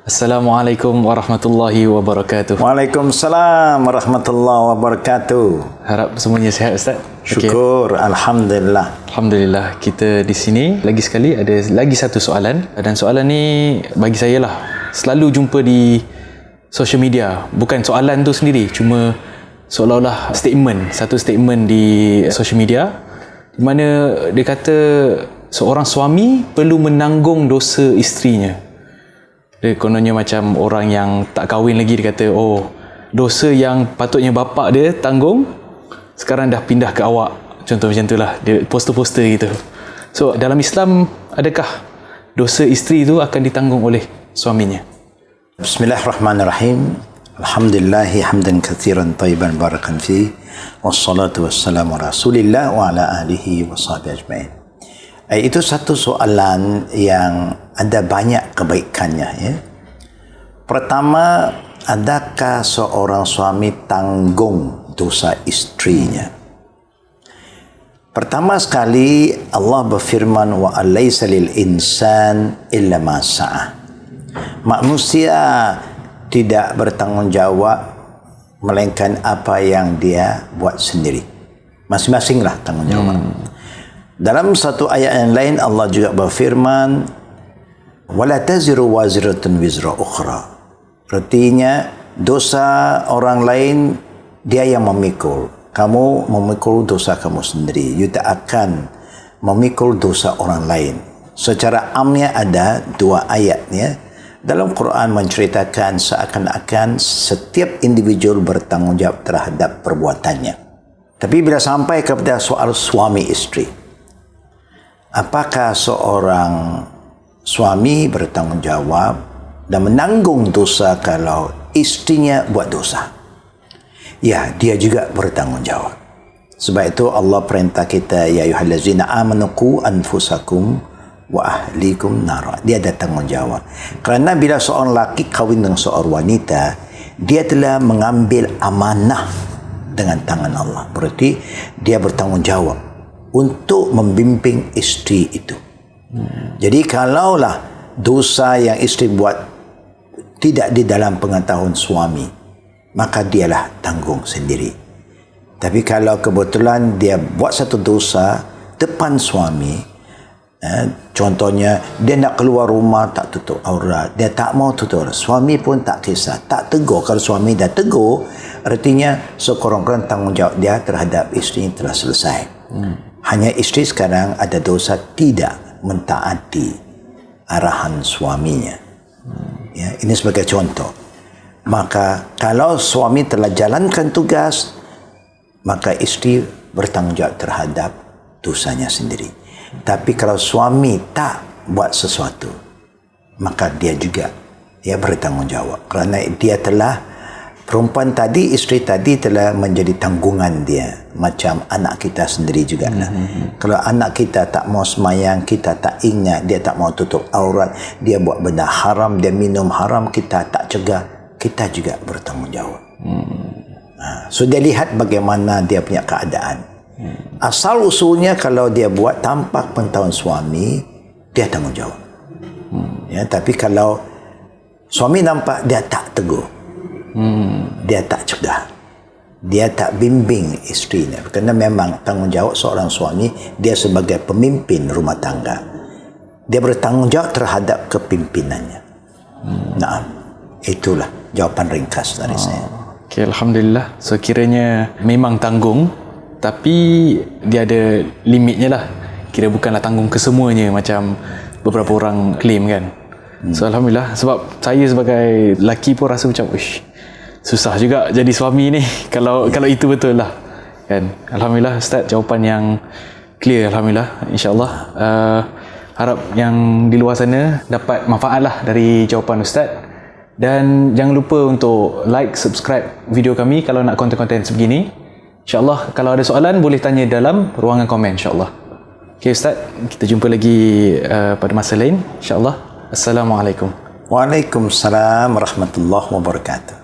Assalamualaikum warahmatullahi wabarakatuh. Waalaikumsalam warahmatullahi wabarakatuh. Harap semuanya sihat, Ustaz. Syukur, okay. Alhamdulillah. Alhamdulillah, kita di sini lagi sekali ada lagi satu soalan, dan soalan ni bagi saya lah selalu jumpa di social media. Bukan soalan tu sendiri, cuma seolah-olah satu statement di social media di mana dia kata seorang suami perlu menanggung dosa isterinya. Dia kononnya macam orang yang tak kahwin lagi, dia kata, oh, dosa yang patutnya bapa dia tanggung sekarang dah pindah ke awak. Contoh macam itulah, dia poster-poster gitu. So dalam Islam, adakah dosa isteri itu akan ditanggung oleh suaminya? Bismillahirrahmanirrahim. Alhamdulillahi hamdan kathiran tayyiban barakan fi, wassalatu wassalamu rasulillah wa ala alihi wa sahbihi ajma'in. Itu satu soalan yang ada banyak kebaikannya, ya. Pertama, adakah seorang suami tanggung dosa istrinya? Pertama sekali Allah berfirman, wa alaysa lil insan illa ma sa'a. Manusia tidak bertanggungjawab melainkan apa yang dia buat sendiri. Masing-masinglah tanggungjawab. Dalam satu ayat yang lain Allah juga berfirman, wala taziru waziratun wizra ukhra. Artinya dosa orang lain dia yang memikul. Kamu memikul dosa kamu sendiri. You tak akan memikul dosa orang lain. Secara amnya ada dua ayatnya. Dalam Quran menceritakan seakan-akan setiap individu bertanggungjawab terhadap perbuatannya. Tapi bila sampai kepada soal suami isteri, apakah seorang suami bertanggungjawab dan menanggung dosa kalau istrinya buat dosa? Ya, dia juga bertanggungjawab. Sebab itu Allah perintah kita, ya ayyuhallazina amanu qu anfusakum wa ahlikum nara. Dia ada tanggungjawab. Kerana bila seorang lelaki kahwin dengan seorang wanita, dia telah mengambil amanah dengan tangan Allah. Berarti dia bertanggungjawab untuk membimbing isteri itu. Jadi kalaulah dosa yang isteri buat tidak di dalam pengetahuan suami, maka dialah tanggung sendiri. Tapi kalau kebetulan dia buat satu dosa depan suami, contohnya dia nak keluar rumah tak tutup aurat, dia tak mau tutup aurat, suami pun tak kisah, tak tegur. Kalau suami dah tegur, artinya sekurang-kurang tanggungjawab dia terhadap isteri telah selesai. Hanya isteri sekarang ada dosa tidak mentaati arahan suaminya. Ya, ini sebagai contoh. Maka kalau suami telah jalankan tugas, maka isteri bertanggungjawab terhadap dosanya sendiri. Tapi kalau suami tak buat sesuatu, maka dia juga bertanggungjawab. Kerana dia telah, perempuan tadi, isteri tadi telah menjadi tanggungan dia. Macam anak kita sendiri juga. Kalau anak kita tak mau semayang, kita tak ingat, dia tak mau tutup aurat, dia buat benda haram, dia minum haram, kita tak cegah, kita juga bertanggungjawab. So dia lihat bagaimana dia punya keadaan. Asal usulnya kalau dia buat tanpa pengetahuan suami, dia tanggungjawab. Ya, tapi kalau suami nampak, dia tak tegur, dia tak cegah, dia tak bimbing isterinya. Kerana memang tanggungjawab seorang suami, dia sebagai pemimpin rumah tangga, dia bertanggungjawab terhadap kepimpinannya. Nah, itulah jawapan ringkas dari saya. Okay, Alhamdulillah. So kiranya memang tanggung, tapi dia ada limitnya lah. Kira bukanlah tanggung kesemuanya macam beberapa orang claim kan. So Alhamdulillah, sebab saya sebagai lelaki pun rasa macam, uish, susah juga jadi suami ni kalau itu betul lah kan. Alhamdulillah Ustaz, jawapan yang clear. Alhamdulillah, insyaAllah harap yang di luar sana dapat manfaat lah dari jawapan Ustaz. Dan jangan lupa untuk like, subscribe video kami kalau nak konten-konten sebegini. InsyaAllah kalau ada soalan boleh tanya dalam ruangan komen, insyaAllah. Okay Ustaz, kita jumpa lagi pada masa lain, insyaAllah. Assalamualaikum. Waalaikumsalam warahmatullahi wabarakatuh.